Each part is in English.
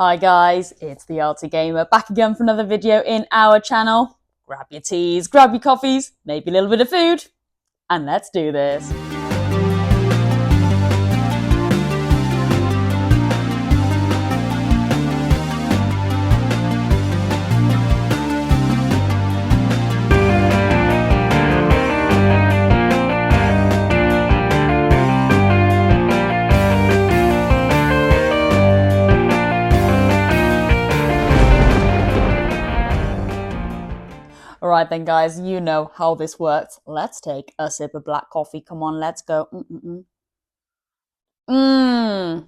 Hi guys, it's the Arty Gamer back again for another video in our channel. Grab your teas, grab your coffees, maybe a little bit of food, and let's do this. Alright then guys, you know how this works. Let's take a sip of black coffee. Come on, let's go. Mmm.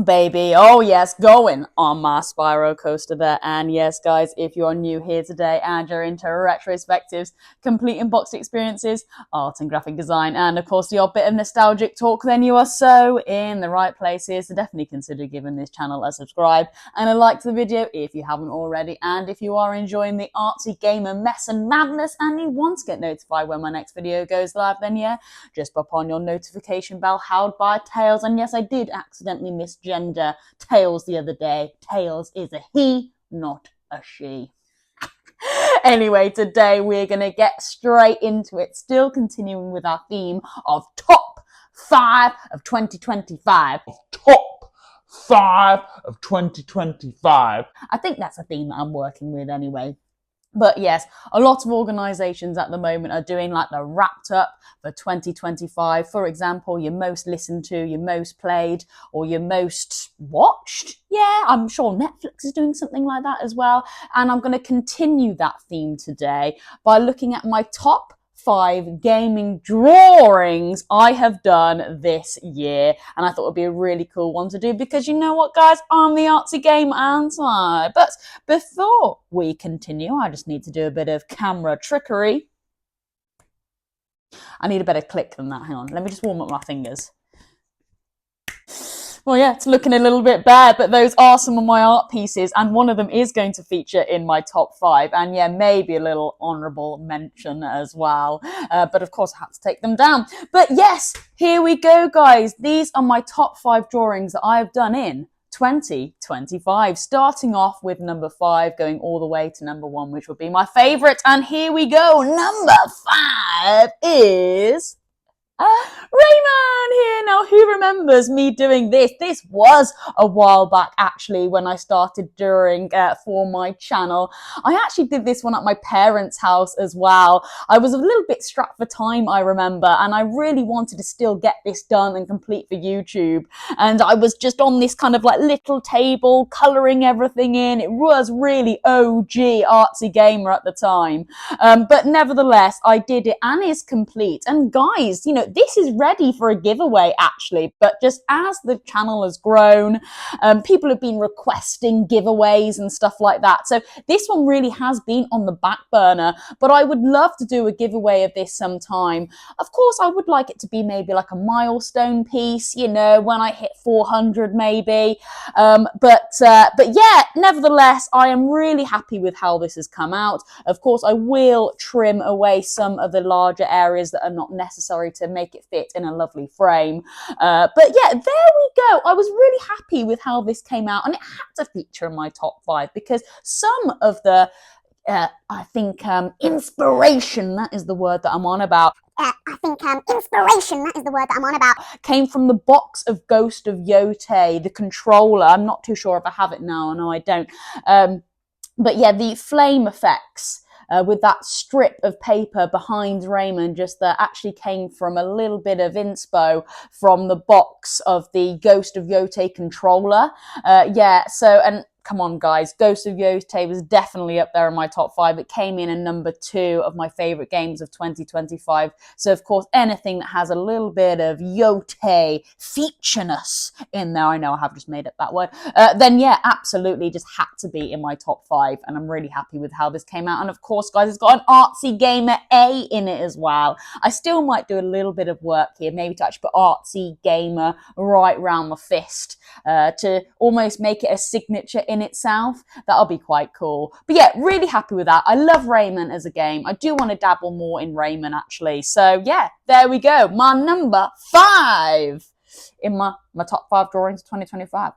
Baby, oh yes, going on my Spyro coaster there. And yes, guys, if you're new here today and you're into retrospectives, complete unboxed experiences, art and graphic design, and of course the odd bit of nostalgic talk, then you are so in the right places. So definitely consider giving this channel a subscribe and a like to the video if you haven't already. And if you are enjoying the Arty Gamer mess and madness and you want to get notified when my next video goes live, then yeah, just pop on your notification bell held by Tails. And yes, I did accidentally misgender Tails the other day. Tails is a he, not a she. Anyway, today we're going to get straight into it, still continuing with our theme of top 5 of 2025. Top 5 of 2025. I think that's a theme that I'm working with anyway. But yes, a lot of organisations at the moment are doing like the wrapped up for 2025. For example, your most listened to, your most played, or your most watched. Yeah, I'm sure Netflix is doing something like that as well. And I'm going to continue that theme today by looking at my top 5 gaming drawings I have done this year, and I thought it would be a really cool one to do because you know what, guys, I'm the artsy gamer, aren't I? But before we continue, I just need to do a bit of camera trickery. I need a better click than that. Hang on, let me just warm up my fingers. Well, yeah, it's looking a little bit bad, but those are some of my art pieces, and one of them is going to feature in my top 5, and yeah, maybe a little honourable mention as well. But of course, I had to take them down. But yes, here we go, guys. These are my top 5 drawings that I've done in 2025, starting off with number 5, going all the way to number 1, which would be my favourite. And here we go. Number 5 is Rayman here. Now, who remembers me doing this? This was a while back, actually, when I started drawing for my channel. I actually did this one at my parents' house as well. I was a little bit strapped for time, I remember, and I really wanted to still get this done and complete for YouTube. And I was just on this kind of like little table, colouring everything in. It was really OG artsy gamer at the time. But nevertheless, I did it and it's complete. And guys, you know, this is ready for a giveaway actually, but just as the channel has grown, people have been requesting giveaways and stuff like that. So this one really has been on the back burner, but I would love to do a giveaway of this sometime. Of course, I would like it to be maybe like a milestone piece, you know, when I hit 400 maybe. But yeah, nevertheless, I am really happy with how this has come out. Of course, I will trim away some of the larger areas that are not necessary to make it fit in a lovely frame. But yeah, there we go. I was really happy with how this came out, and it had to feature in my top 5 because some of the I think inspiration, that is the word that I'm on about. Inspiration, that is the word that I'm on about, came from the box of Ghost of Yotei, the controller. I'm not too sure if I have it now. No, I don't. But yeah, the flame effects with that strip of paper behind Rayman just actually came from a little bit of inspo from the box of the Ghost of Yotei controller. Yeah, so, and come on, guys, Ghost of Yotei was definitely up there in my top 5. It came in at number 2 of my favourite games of 2025. So, of course, anything that has a little bit of Yotei featureness in there, I know I have just made up that word, then yeah, absolutely just had to be in my top 5. And I'm really happy with how this came out. And of course, guys, it's got an Artsy Gamer A in it as well. I still might do a little bit of work here, maybe to actually put Artsy Gamer right round the fist to almost make it a signature in itself. That'll be quite cool. But yeah, really happy with that. I love Rayman as a game. I do want to dabble more in Rayman actually. So yeah, there we go. My number 5 in my top 5 drawings of 2025.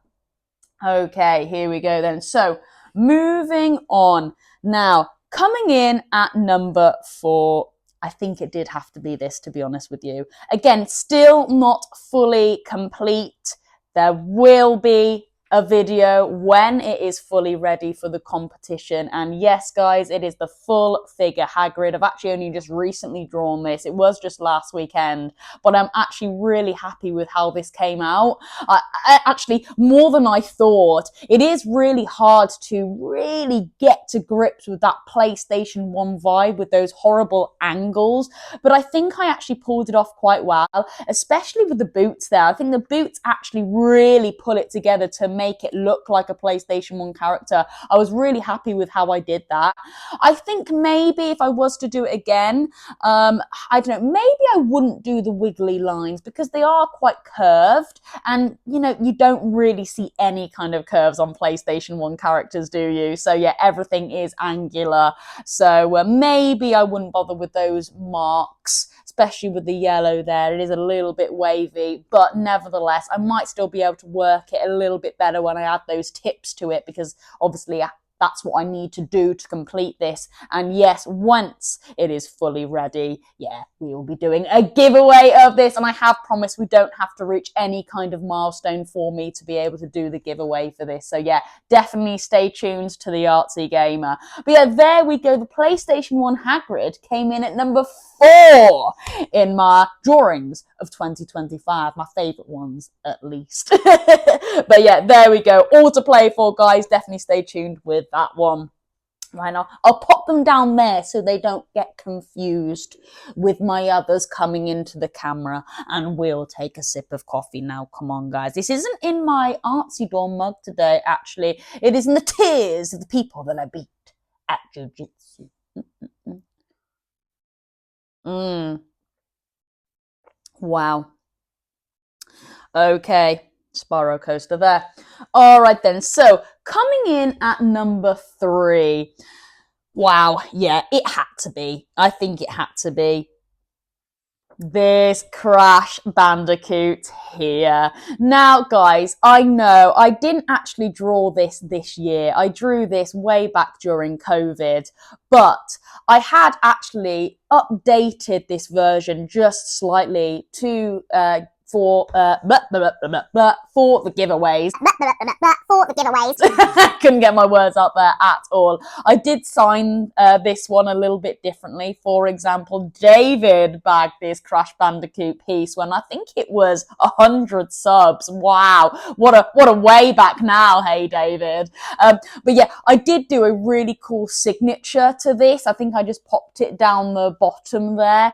Okay, here we go then. So, moving on. Now, coming in at number 4, I think it did have to be this, to be honest with you. Again, still not fully complete. There will be a video when it is fully ready for the competition. And yes, guys, it is the full figure Hagrid. I've actually only just recently drawn this. It was just last weekend, but I'm actually really happy with how this came out. I actually, more than I thought. It is really hard to really get to grips with that PlayStation 1 vibe with those horrible angles, but I think I actually pulled it off quite well, especially with the boots there. I think the boots actually really pull it together to make it look like a PlayStation 1 character. I was really happy with how I did that. I think maybe if I was to do it again, I don't know, maybe I wouldn't do the wiggly lines because they are quite curved, and you know, you don't really see any kind of curves on PlayStation 1 characters, do you? So yeah, everything is angular. So maybe I wouldn't bother with those marks, especially with the yellow there. It is a little bit wavy, but nevertheless, I might still be able to work it a little bit better when I add those tips to it, because obviously that's what I need to do to complete this. And yes, once it is fully ready, yeah, we will be doing a giveaway of this. And I have promised we don't have to reach any kind of milestone for me to be able to do the giveaway for this. So yeah, definitely stay tuned to the Artsy Gamer. But yeah, there we go. The PlayStation 1 Hagrid came in at number 4 in my drawings of 2025. My favourite ones, at least. But yeah, there we go. All to play for, guys. Definitely stay tuned with that one. Right now, I'll pop them down there so they don't get confused with my others coming into the camera. And we'll take a sip of coffee now. Come on, guys. This isn't in my Artsy Dawn mug today, actually. It is in the tears of the people that I beat at Jiu-Jitsu. Wow. Okay. Spyro Coaster there. All right then. So coming in at number 3. Wow. Yeah, it had to be. I think it had to be this Crash Bandicoot here. Now, guys, I know I didn't actually draw this year. I drew this way back during COVID, but I had actually updated this version just slightly to for the giveaways. Couldn't get my words out there at all. I did sign this one a little bit differently. For example, David bagged this Crash Bandicoot piece when I think it was 100 subs. Wow, what a way back now, hey David. But yeah, I did do a really cool signature to this. I think I just popped it down the bottom there.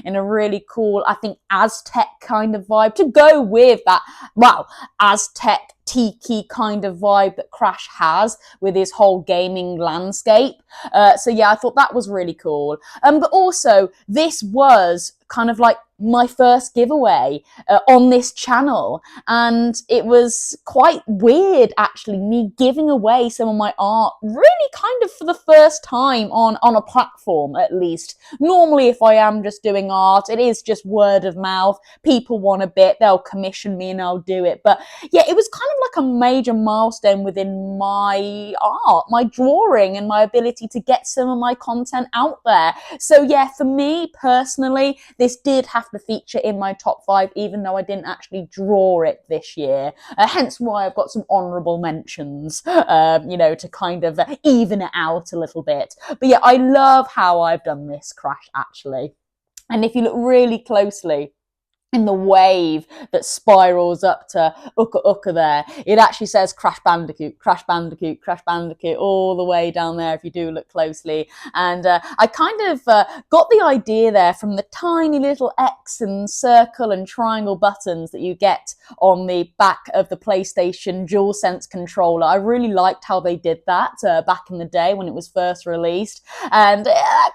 In a really cool, I think, Aztec kind of vibe to go with that, well, Aztec tiki kind of vibe that Crash has with his whole gaming landscape. So yeah, I thought that was really cool. But also, this was kind of like my first giveaway on this channel, and it was quite weird actually, me giving away some of my art really kind of for the first time on a platform, at least. Normally if I am just doing art, it is just word of mouth. People want a bit, they'll commission me and I'll do it. But yeah, it was kind of like a major milestone within my art, my drawing, and my ability to get some of my content out there. So yeah, for me personally, this did have to feature in my top 5, even though I didn't actually draw it this year. Hence why I've got some honourable mentions, you know, to kind of even it out a little bit. But yeah, I love how I've done this Crash, actually. And if you look really closely, in the wave that spirals up to Uka Uka there, it actually says Crash Bandicoot, Crash Bandicoot, Crash Bandicoot, all the way down there if you do look closely. And I kind of got the idea there from the tiny little X and circle and triangle buttons that you get on the back of the PlayStation DualSense controller. I really liked how they did that back in the day when it was first released. And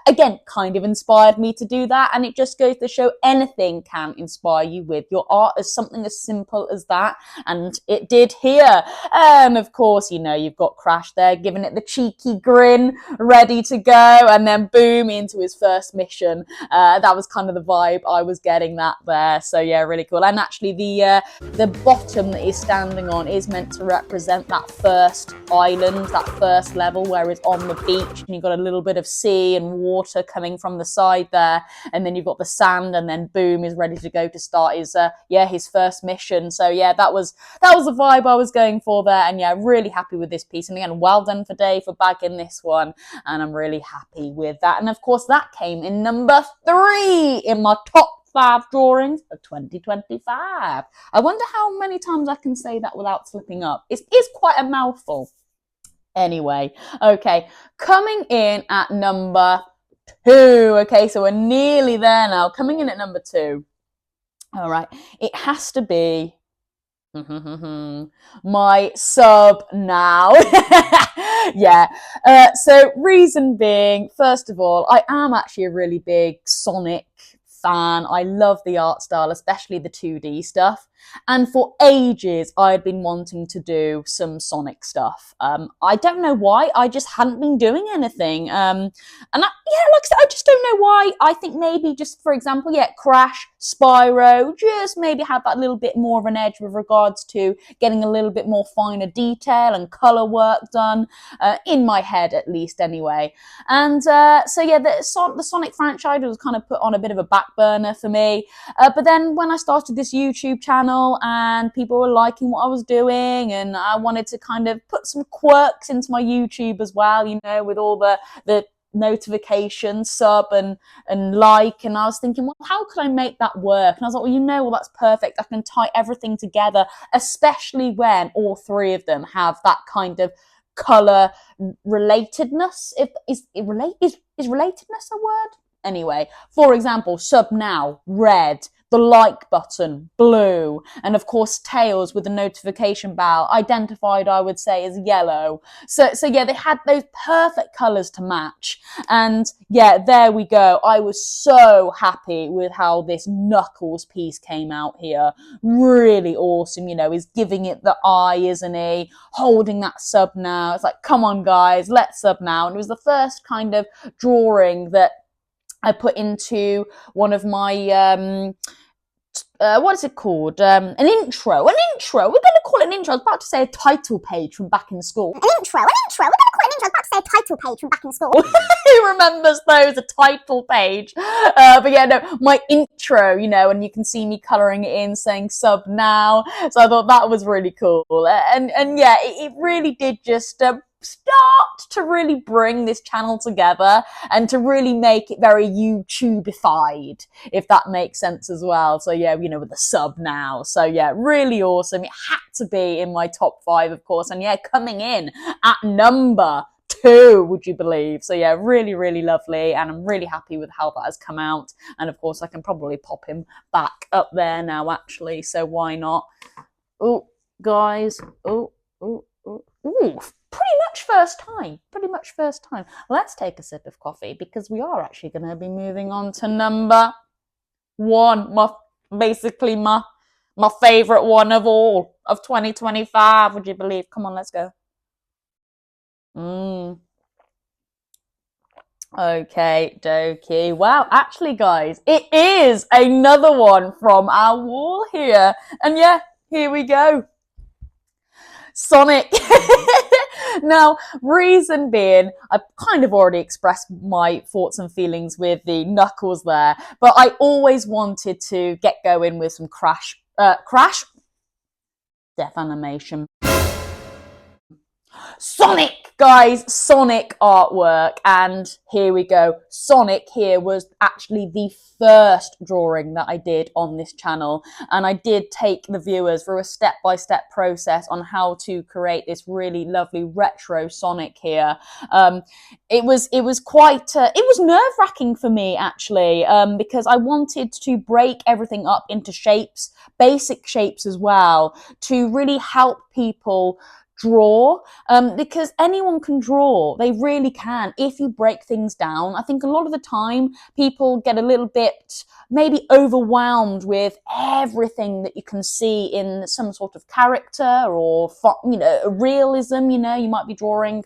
again, kind of inspired me to do that. And it just goes to show anything can inspire inspire you with your art as something as simple as that. And it did here. And of course, you know, you've got Crash there giving it the cheeky grin, ready to go, and then boom, into his first mission. That was kind of the vibe I was getting that there. So yeah, really cool. And actually the bottom that he's standing on is meant to represent that first island, that first level where it's on the beach, and you've got a little bit of sea and water coming from the side there, and then you've got the sand, and then boom, is ready to go to start his first mission. So yeah, that was the vibe I was going for there, and yeah, really happy with this piece. And again, well done for Dave for bagging this one, and I'm really happy with that. And of course, that came in number 3 in my top 5 drawings of 2025. I wonder how many times I can say that without slipping up. It's quite a mouthful. Anyway, okay, coming in at number 2. Okay, so we're nearly there now. Coming in at number 2. All right, it has to be my sub now. Yeah. So reason being, first of all, I am actually a really big Sonic fan. I love the art style, especially the 2D stuff. And for ages, I had been wanting to do some Sonic stuff. I don't know why. I just hadn't been doing anything. Like I said, I just don't know why. I think maybe just, for example, Crash, Spyro, just maybe had that little bit more of an edge with regards to getting a little bit more finer detail and colour work done, in my head at least anyway. And the Sonic franchise was kind of put on a bit of a back burner for me. But then when I started this YouTube channel, and people were liking what I was doing, and I wanted to kind of put some quirks into my YouTube as well, you know, with all the notifications, sub and like, and I was thinking, well, how could I make that work? And I was like, well, that's perfect. I can tie everything together, especially when all 3 of them have that kind of color relatedness. Is relatedness a word? Anyway, for example, sub now, red, the like button, blue, and of course Tails with the notification bell, identified, I would say, as yellow. So yeah, they had those perfect colours to match. And yeah, there we go. I was so happy with how this Knuckles piece came out here. Really awesome, you know, he's giving it the eye, isn't he? Holding that sub now. It's like, come on guys, let's sub now. And it was the first kind of drawing that I put into one of my what is it called? An intro. We're going to call it an intro. I was about to say a title page from back in school. An intro. We're going to call it an intro. I was about to say a title page from back in school. Who remembers those? A title page. But yeah, no, my intro, you know, and you can see me colouring it in, saying sub now. So I thought that was really cool. And yeah, it really did just start to really bring this channel together and to really make it very YouTubified, if that makes sense as well. So yeah, you know, with the sub now. So yeah, really awesome. It had to be in my top 5, of course. And yeah, coming in at number 2, would you believe? So yeah, really, really lovely. And I'm really happy with how that has come out. And of course, I can probably pop him back up there now, actually. So why not? Oh, guys. Oh. Pretty much first time. Let's take a sip of coffee, because we are actually going to be moving on to number 1. My favourite one of all of 2025. Would you believe? Come on, let's go. Okay, dokie. Wow, actually, guys, it is another one from our wall here. And yeah, here we go. Sonic. Now, reason being, I've kind of already expressed my thoughts and feelings with the Knuckles there, but I always wanted to get going with some Crash death animation. Sonic, guys, Sonic artwork, and here we go. Sonic here was actually the first drawing that I did on this channel, and I did take the viewers through a step-by-step process on how to create this really lovely retro Sonic here. It was nerve-wracking for me, actually, because I wanted to break everything up into shapes, basic shapes as well, to really help people draw, because anyone can draw. They really can if you break things down. I think a lot of the time people get a little bit maybe overwhelmed with everything that you can see in some sort of character or, realism. You might be drawing,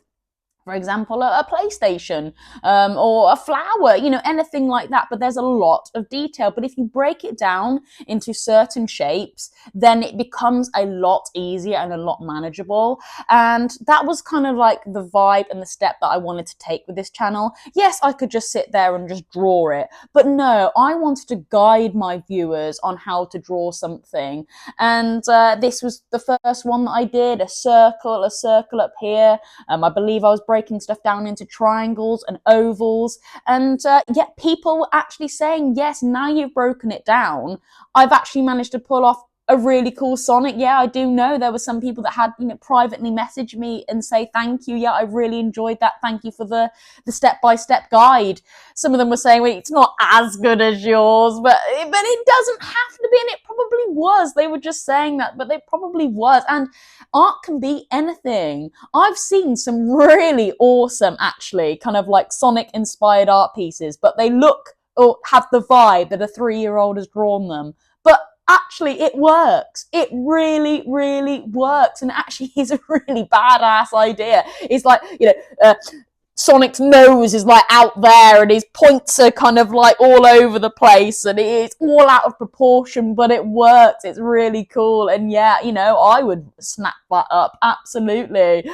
for example, a PlayStation, or a flower, anything like that. But there's a lot of detail. But if you break it down into certain shapes, then it becomes a lot easier and a lot manageable. And that was kind of like the vibe and the step that I wanted to take with this channel. Yes, I could just sit there and just draw it. But no, I wanted to guide my viewers on how to draw something. And this was the first one that I did, a circle up here. I believe I was breaking stuff down into triangles and ovals, and yet people were actually saying, yes, now you've broken it down, I've actually managed to pull off a really cool Sonic. Yeah, I do know there were some people that had, privately messaged me and say, thank you. Yeah, I really enjoyed that. Thank you for the step-by-step guide. Some of them were saying, well, it's not as good as yours, but it doesn't have to be. And it probably was. They were just saying that, but they probably was. And art can be anything. I've seen some really awesome, actually, kind of like Sonic inspired art pieces, but they look or have the vibe that a 3-year-old has drawn them. But actually, it works. It really, really works. And actually is a really badass idea. It's like, Sonic's nose is like out there and his points are kind of like all over the place and it's all out of proportion, but it works. It's really cool. And yeah, I would snap that up. Absolutely.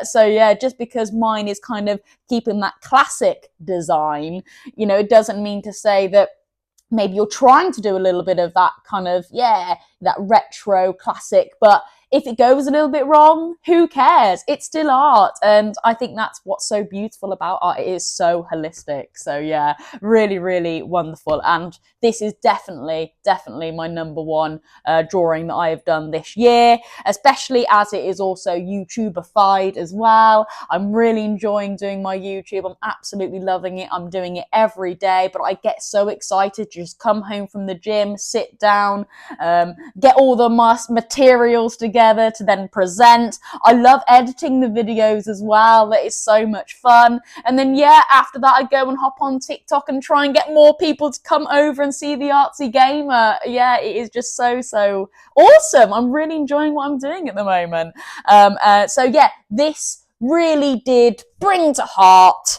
So yeah, just because mine is kind of keeping that classic design, it doesn't mean to say that maybe you're trying to do a little bit of that kind of, that retro classic, but if it goes a little bit wrong, who cares? It's still art. And I think that's what's so beautiful about art. It is so holistic. So yeah, really, really wonderful. And this is definitely my number one drawing that I have done this year, especially as it is also YouTuber-fied as well. I'm really enjoying doing my YouTube. I'm absolutely loving it. I'm doing it every day, but I get so excited to just come home from the gym, sit down, get all the materials together to then present. I love editing the videos as well. That is so much fun. And then after that I go and hop on TikTok and try and get more people to come over and see the Artsy Gamer. Yeah, it is just so awesome. I'm really enjoying what I'm doing at the moment. So yeah, this really did bring to heart.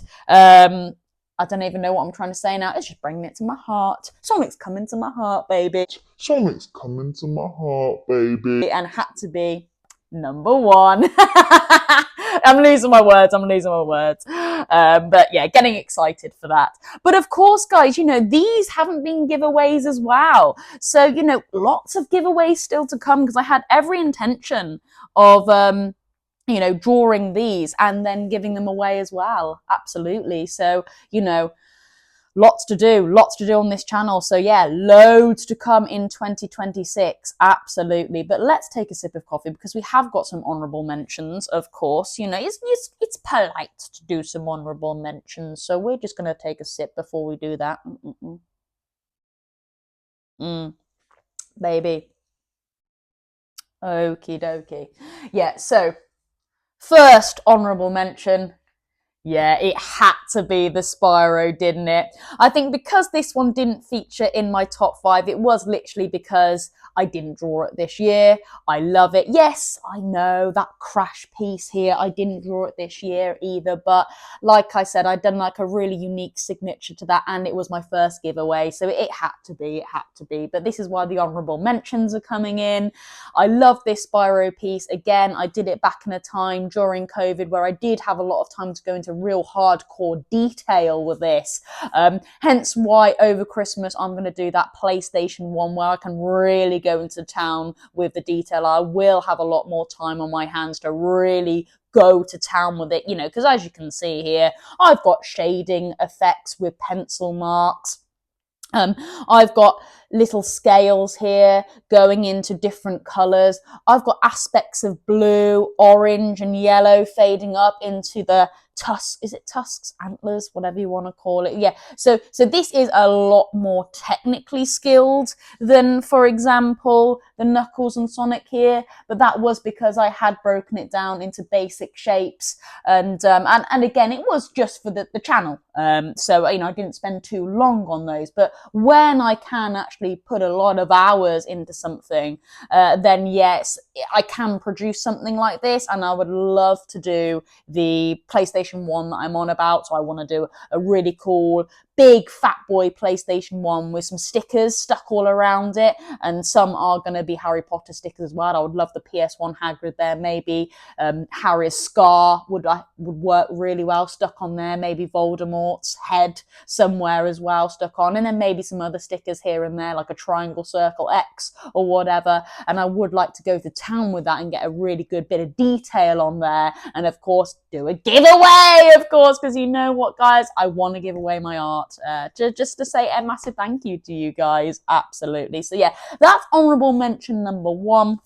I don't even know what I'm trying to say now. It's just bringing it to my heart. Sonic's coming to my heart, baby. Sonic's coming to my heart, baby. And had to be number one. I'm losing my words. But yeah, getting excited for that. But of course, guys, these haven't been giveaways as well. So, lots of giveaways still to come because I had every intention of, drawing these and then giving them away as well. Absolutely. So, lots to do on this channel. So yeah, loads to come in 2026. Absolutely. But let's take a sip of coffee because we have got some honorable mentions, of course. It's polite to do some honorable mentions. So we're just going to take a sip before we do that. Baby. Okie dokie. Yeah, so first honorable mention. Yeah, it had to be the Spyro, didn't it? I think because this one didn't feature in my top 5, it was literally because I didn't draw it this year. I love it. Yes, I know that Crash piece here, I didn't draw it this year either, but like I said, I'd done like a really unique signature to that, and it was my first giveaway, so it had to be. But this is why the honorable mentions are coming in. I love this Spyro piece. Again, I did it back in a time during COVID where I did have a lot of time to go into real hardcore detail with this. Hence why over Christmas I'm going to do that PlayStation 1 where I can really go into town with the detail. I will have a lot more time on my hands to really go to town with it, because as you can see here, I've got shading effects with pencil marks. I've got little scales here going into different colours. I've got aspects of blue, orange and yellow fading up into the tusks, antlers, whatever you want to call it. Yeah, so this is a lot more technically skilled than, for example, the Knuckles and Sonic here, but that was because I had broken it down into basic shapes, and again, it was just for the channel, so I didn't spend too long on those. But when I can actually put a lot of hours into something, then yes, I can produce something like this, and I would love to do the PlayStation 1 that I'm on about. So I want to do a really cool big fat boy PlayStation 1 with some stickers stuck all around it, and some are going to be Harry Potter stickers as well. I would love the PS1 Hagrid there, maybe Harry's scar would work really well stuck on there, maybe Voldemort's head somewhere as well stuck on, and then maybe some other stickers here and there like a triangle, circle, X or whatever. And I would like to go to town with that and get a really good bit of detail on there, and of course do a giveaway, of course, because you know what, guys, I want to give away my art, just to say a massive thank you to you guys. Absolutely. So yeah, that's honorable mention number 1.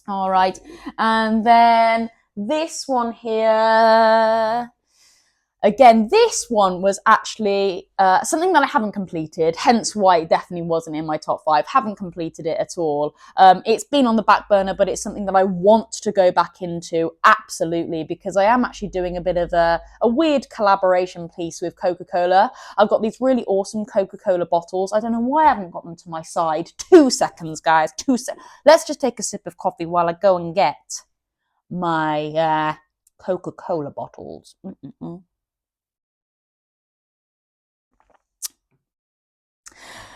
All right, and then this one here. Again, this one was actually something that I haven't completed, hence why it definitely wasn't in my top 5. Haven't completed it at all. It's been on the back burner, but it's something that I want to go back into, absolutely, because I am actually doing a bit of a weird collaboration piece with Coca-Cola. I've got these really awesome Coca-Cola bottles. I don't know why I haven't got them to my side. 2 seconds, guys. 2 seconds. Let's just take a sip of coffee while I go and get my Coca-Cola bottles.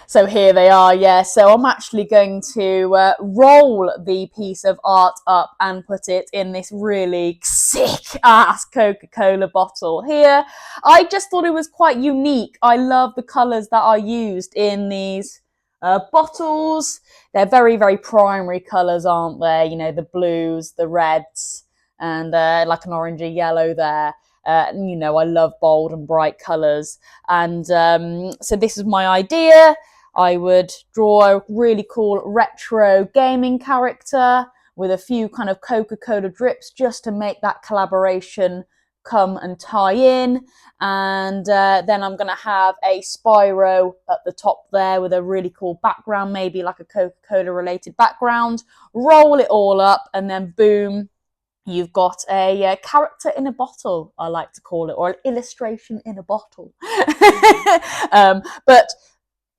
So here they are, yeah. So I'm actually going to roll the piece of art up and put it in this really sick ass Coca-Cola bottle here. I just thought it was quite unique. I love the colours that are used in these bottles. They're very, very primary colours, aren't they? The blues, the reds, and like an orangey yellow there. I love bold and bright colours. And so this is my idea. I would draw a really cool retro gaming character with a few kind of Coca-Cola drips just to make that collaboration come and tie in. And then I'm going to have a Spyro at the top there with a really cool background, maybe like a Coca-Cola related background. Roll it all up, and then boom, you've got a character in a bottle, I like to call it, or an illustration in a bottle. But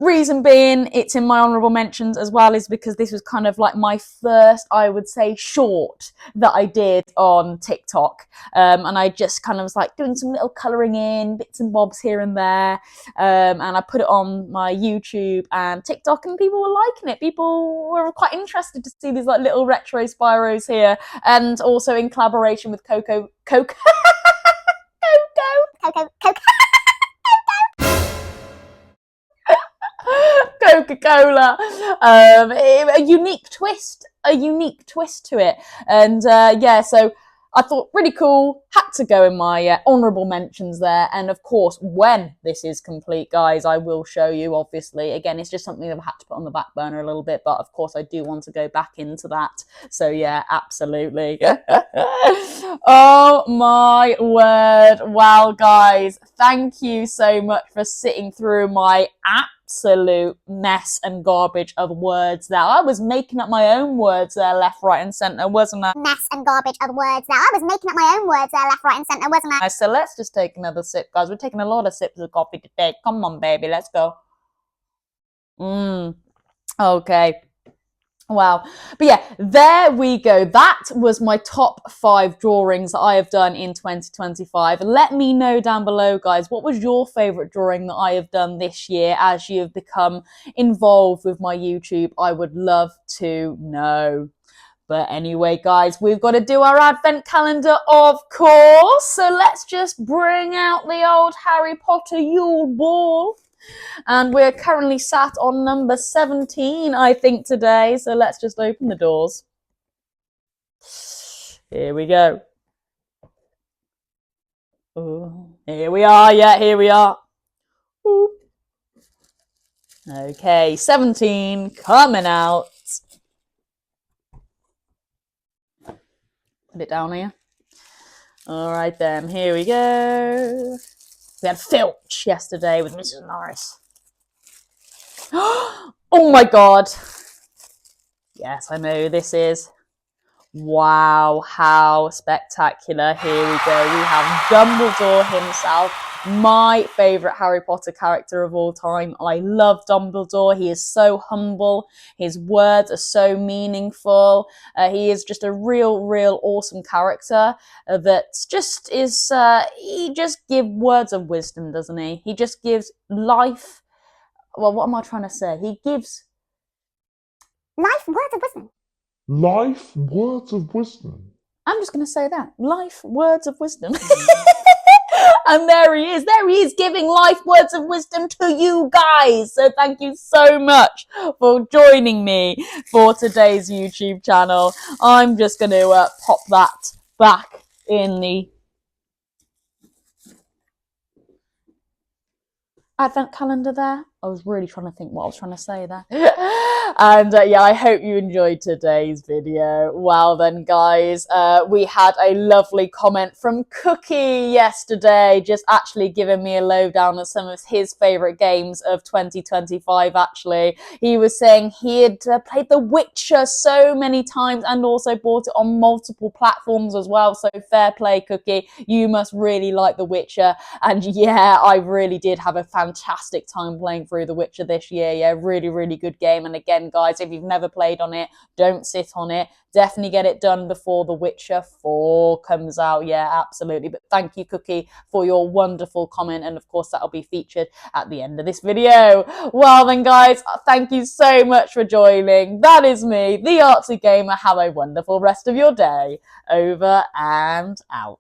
reason being it's in my honourable mentions as well is because this was kind of like my first, I would say, short that I did on TikTok. And I just kind of was like doing some little colouring in, bits and bobs here and there. And I put it on my YouTube and TikTok, and people were liking it. People were quite interested to see these like little retro Spyros here, and also in collaboration with Coca-Cola. A unique twist to it. And so I thought really cool, had to go in my honourable mentions there. And of course, when this is complete, guys, I will show you, obviously. Again, it's just something that I've had to put on the back burner a little bit, but of course I do want to go back into that. So yeah, absolutely. Oh my word. Wow, guys, thank you so much for sitting through my absolute mess and garbage of words there. I was making up my own words there, left, right and centre, wasn't I? Mess and garbage of words there. I was making up my own words there, left, right and centre, wasn't I? So let's just take another sip, guys. We're taking a lot of sips of coffee today. Come on, baby, let's go. Okay. Wow. But yeah, there we go. That was my top 5 drawings that I have done in 2025. Let me know down below, guys, what was your favourite drawing that I have done this year as you have become involved with my YouTube? I would love to know. But anyway, guys, we've got to do our advent calendar, of course. So let's just bring out the old Harry Potter Yule Ball. And we're currently sat on number 17, I think, today. So let's just open the doors. Here we go. Ooh, here we are. Yeah, here we are. Ooh. Okay, 17 coming out. Put it down here. All right then, here we go. We had Filch yesterday with Mrs. Norris. Oh my god. Yes, I know this is. Wow, how spectacular. Here we go. We have Dumbledore himself, my favourite Harry Potter character of all time. I love Dumbledore. He is so humble. His words are so meaningful. He is just a real awesome character that just is, he just gives words of wisdom, doesn't he? He just gives life. Well, what am I trying to say? He gives Life words of wisdom. Life words of wisdom. I'm just going to say that. Life words of wisdom. And there he is giving life words of wisdom to you guys. So thank you so much for joining me for today's YouTube channel. I'm just going to pop that back in the advent calendar there. I was really trying to think what I was trying to say there. And yeah, I hope you enjoyed today's video. Well then, guys, we had a lovely comment from Cookie yesterday, just actually giving me a lowdown on some of his favourite games of 2025, actually. He was saying he had played The Witcher so many times and also bought it on multiple platforms as well. So fair play, Cookie. You must really like The Witcher. And yeah, I really did have a fantastic time playing through The Witcher this year. Yeah, really good game. And again, guys, if you've never played on it, don't sit on it. Definitely get it done before The Witcher 4 comes out. Yeah, absolutely. But thank you, Cookie, for your wonderful comment. And of course, that'll be featured at the end of this video. Well then, guys, thank you so much for joining. That is me, the Artsy Gamer. Have a wonderful rest of your day. Over and out.